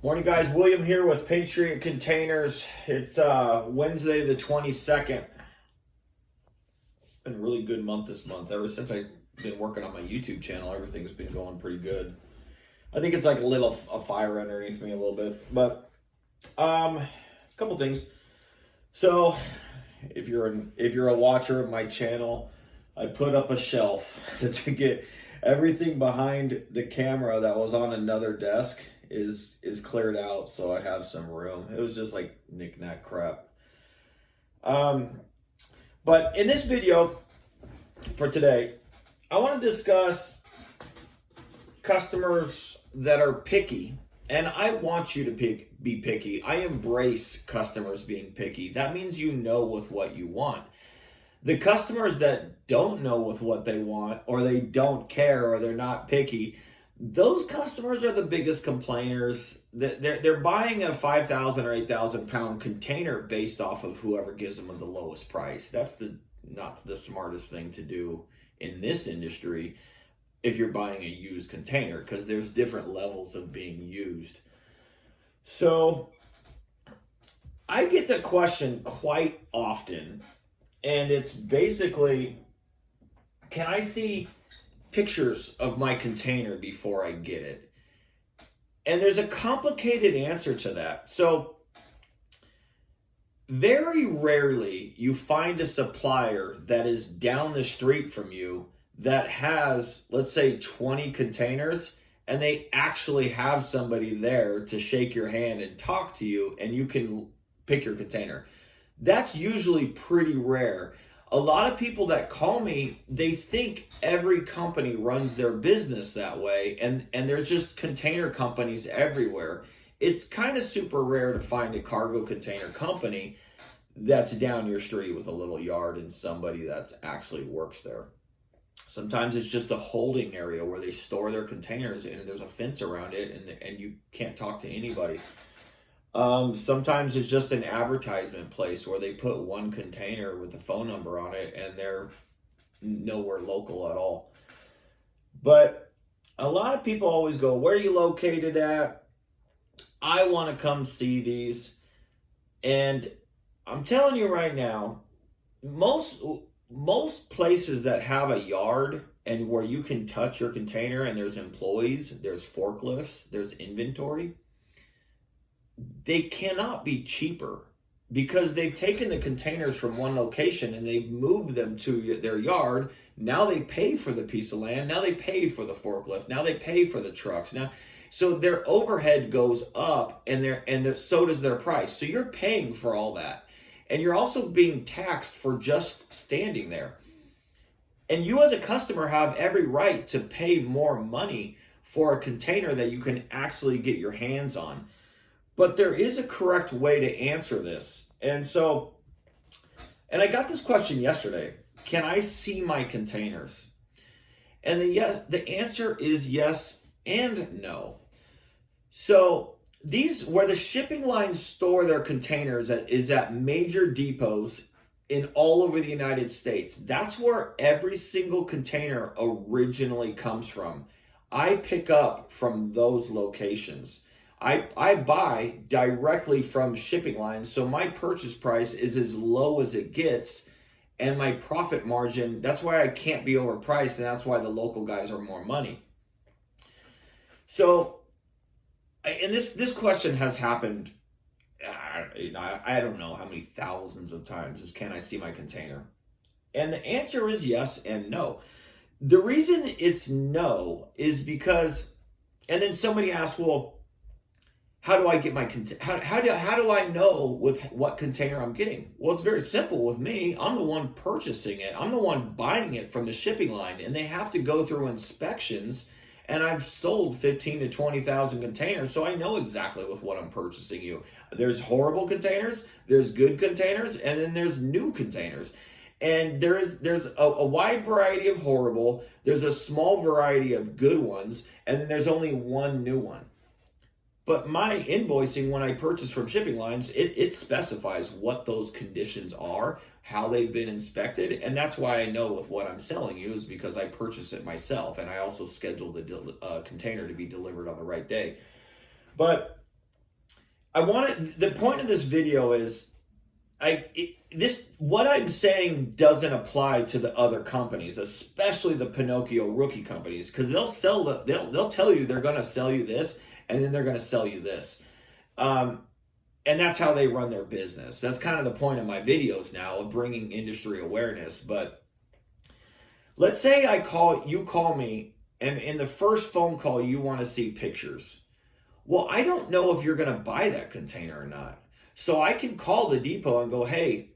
Morning, guys. William here with Patriot Containers. It's Wednesday the 22nd. Been a really good month this month. Ever since I've been working on my YouTube channel, everything's been going pretty good. I think it's like a fire underneath me a little bit. But a couple things. So if you're a watcher of my channel, I put up a shelf to get everything behind the camera that was on another desk is cleared out, so I have some room. It was just like knick-knack crap. But in this video for today, I want to discuss customers that are picky, and I want you to be picky. I embrace customers being picky. That means you know with what you want. The customers that don't know with what they want, or they don't care, or they're not picky, those customers are the biggest complainers. They're buying a 5,000 or 8,000 pound container based off of whoever gives them the lowest price. That's not the smartest thing to do in this industry if you're buying a used container, because there's different levels of being used. So I get the question quite often, and it's basically, can I see pictures of my container before I get it? And there's a complicated answer to that. So very rarely you find a supplier that is down the street from you that has, let's say, 20 containers, and they actually have somebody there to shake your hand and talk to you, and you can pick your container. That's usually pretty rare. A lot of people that call me, they think every company runs their business that way, and there's just container companies everywhere. It's kind of super rare to find a cargo container company that's down your street with a little yard and somebody that actually works there. Sometimes it's just a holding area where they store their containers and there's a fence around it, and you can't talk to anybody. Sometimes it's just an advertisement place where they put one container with the phone number on it and they're nowhere local at all. But a lot of people always go, where are you located at? I want to come see these. And I'm telling you right now, most places that have a yard and where you can touch your container and there's employees, there's forklifts, there's inventory, they cannot be cheaper, because they've taken the containers from one location and they've moved them to their yard. Now they pay for the piece of land. Now they pay for the forklift. Now they pay for the trucks. Now, so their overhead goes up, and so does their price. So you're paying for all that, and you're also being taxed for just standing there. And you as a customer have every right to pay more money for a container that you can actually get your hands on. But there is a correct way to answer this. And I got this question yesterday. Can I see my containers? And the answer is yes and no. So where the shipping lines store their containers is at major depots in all over the United States. That's where every single container originally comes from. I pick up from those locations. I buy directly from shipping lines, so my purchase price is as low as it gets, and my profit margin, that's why I can't be overpriced, and that's why the local guys are more money. So, and this question has happened, I don't know how many thousands of times, is can I see my container? And the answer is yes and no. The reason it's no is because, and then somebody asks, well, how do I get my how do I know with what container I'm getting? Well, it's very simple with me. I'm the one purchasing it. I'm the one buying it from the shipping line, and they have to go through inspections. And I've sold 15 to 20,000 containers, so I know exactly with what I'm purchasing you. There's horrible containers, there's good containers, and then there's new containers. And there's a wide variety of horrible, there's a small variety of good ones, and then there's only one new one. But my invoicing, when I purchase from shipping lines, it specifies what those conditions are, how they've been inspected, and that's why I know with what I'm selling you is because I purchase it myself, and I also schedule the container to be delivered on the right day. But The point of this video is what I'm saying doesn't apply to the other companies, especially the Pinocchio rookie companies, because they'll tell you they're going to sell you this, and then they're going to sell you this, and that's how they run their business. That's kind of the point of my videos now, of bringing industry awareness. But let's say you call me, and in the first phone call you want to see pictures. Well, I don't know if you're going to buy that container or not. So I can call the depot and go, hey,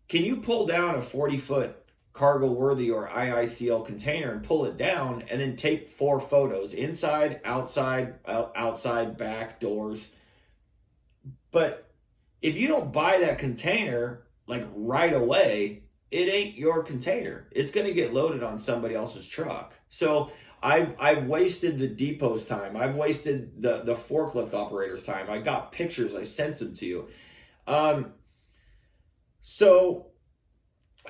can you pull down a 40-foot cargo worthy or IICL container and pull it down, and then take 4 photos, inside, outside, back, doors. But if you don't buy that container like right away, it ain't your container. It's going to get loaded on somebody else's truck. So I've wasted the depot's time. I've wasted the forklift operator's time. I got pictures. I sent them to you.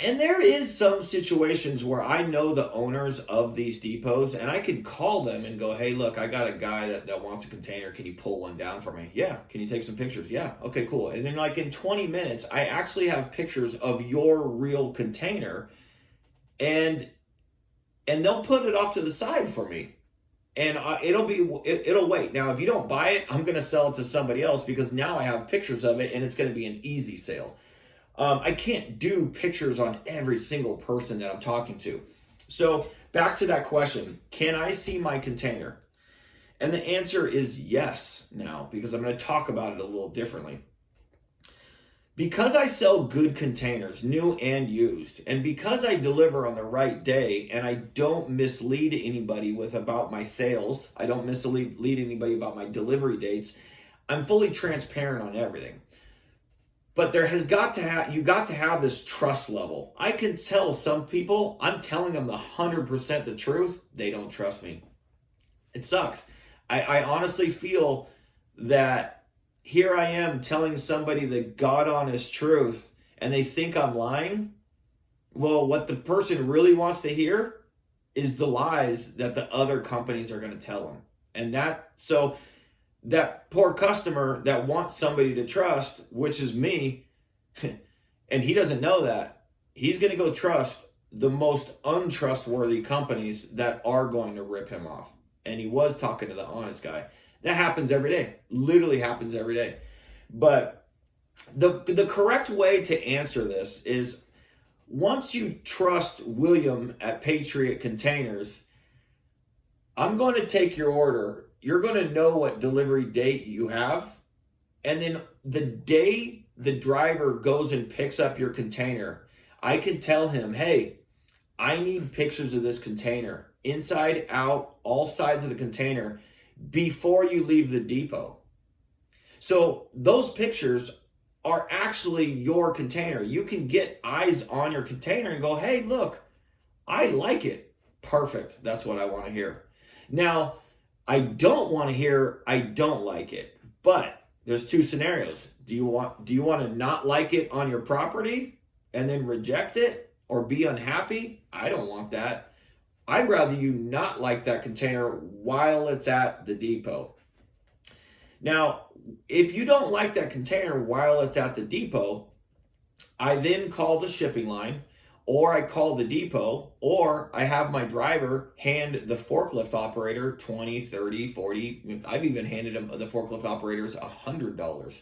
And there is some situations where I know the owners of these depots, and I can call them and go, hey, look, I got a guy that wants a container. Can you pull one down for me? Yeah. Can you take some pictures? Yeah. Okay, cool. And then like in 20 minutes, I actually have pictures of your real container, and they'll put it off to the side for me. And it'll wait. Now, if you don't buy it, I'm going to sell it to somebody else, because now I have pictures of it, and it's going to be an easy sale. I can't do pictures on every single person that I'm talking to. So back to that question, can I see my container? And the answer is yes now, because I'm going to talk about it a little differently. Because I sell good containers, new and used, and because I deliver on the right day, and I don't mislead anybody about my sales, I don't mislead anybody about my delivery dates, I'm fully transparent on everything. But you got to have this trust level. I can tell some people, I'm telling them 100% the truth, they don't trust me. It sucks. I honestly feel that here I am telling somebody the God honest truth, and they think I'm lying. Well, what the person really wants to hear is the lies that the other companies are going to tell them. And so that poor customer that wants somebody to trust, which is me, and he doesn't know that, he's going to go trust the most untrustworthy companies that are going to rip him off. And he was talking to the honest guy. That happens every day. Literally happens every day. But the correct way to answer this is, once you trust William at Patriot Containers, I'm going to take your order. You're going to know what delivery date you have. And then the day the driver goes and picks up your container, I can tell him, hey, I need pictures of this container, inside, out, all sides of the container, before you leave the depot. So those pictures are actually your container. You can get eyes on your container and go, hey, look, I like it. Perfect. That's what I want to hear. Now, I don't want to hear I don't like it. But there's 2 scenarios. Do you want to not like it on your property and then reject it, or be unhappy? I don't want that. I'd rather you not like that container while it's at the depot. Now, if you don't like that container while it's at the depot, I then call the shipping line, or I call the depot, or I have my driver hand the forklift operator $20, $30, $40. I've even handed him, the forklift operators, $100.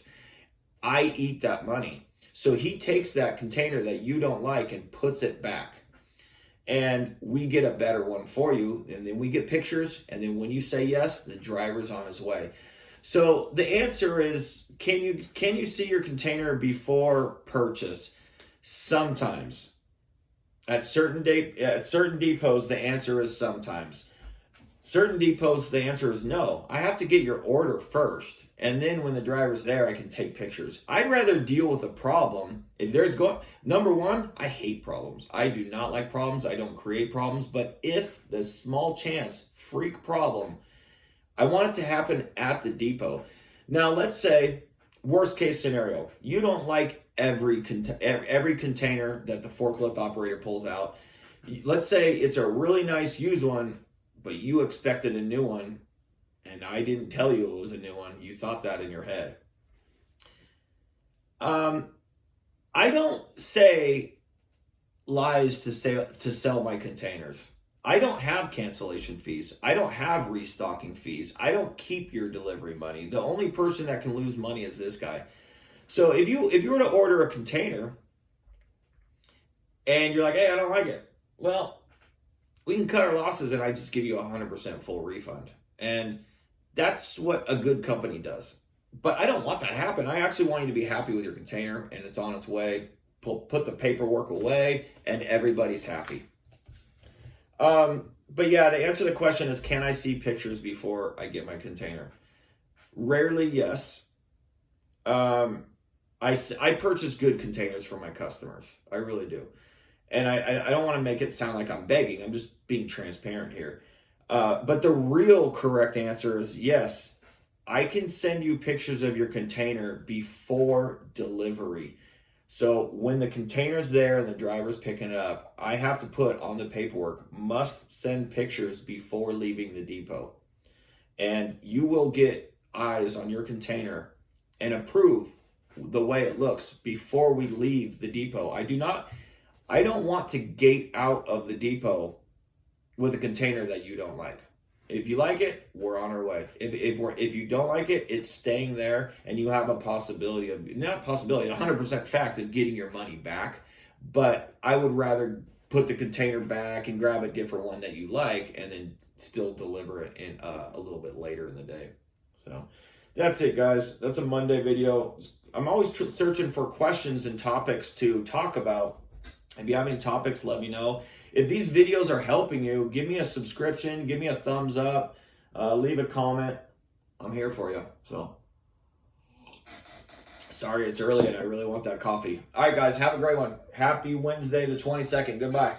I eat that money. So he takes that container that you don't like and puts it back. And we get a better one for you, and then we get pictures, and then when you say yes, the driver's on his way. So the answer is, can you see your container before purchase? Sometimes. At certain depots, the answer is sometimes. Certain depots, the answer is no. I have to get your order first, and then when the driver's there, I can take pictures. I'd rather deal with a problem. Number one, I hate problems. I do not like problems. I don't create problems. But if the small chance, freak problem, I want it to happen at the depot. Now, let's say, worst case scenario, you don't like every container that the forklift operator pulls out. Let's say it's a really nice used one, but you expected a new one, and I didn't tell you it was a new one. You thought that in your head. I don't say lies to sell my containers. I don't have cancellation fees. I don't have restocking fees. I don't keep your delivery money. The only person that can lose money is this guy. So if you were to order a container and you're like, hey, I don't like it, well, we can cut our losses and I just give you a 100% full refund. And that's what a good company does. But I don't want that to happen. I actually want you to be happy with your container and it's on its way. Put the paperwork away and everybody's happy. But yeah, to answer the question is, can I see pictures before I get my container? Rarely, yes. I purchase good containers for my customers. I really do. And I don't want to make it sound like I'm begging. I'm just being transparent here. But the real correct answer is yes. I can send you pictures of your container before delivery. So when the container's there and the driver's picking it up, I have to put on the paperwork, must send pictures before leaving the depot. And you will get eyes on your container and approve the way it looks before we leave the depot. I don't want to gate out of the depot with a container that you don't like. If you like it, we're on our way. If you don't like it, it's staying there, and you have a possibility of, not possibility, 100% fact of getting your money back. But I would rather put the container back and grab a different one that you like, and then still deliver it in a little bit later in the day. So that's it, guys. That's a Monday video. I'm always searching for questions and topics to talk about. If you have any topics, let me know. If these videos are helping you, give me a subscription, give me a thumbs up, leave a comment. I'm here for you. So, sorry it's early and I really want that coffee. All right, guys, have a great one. Happy Wednesday the 22nd. Goodbye.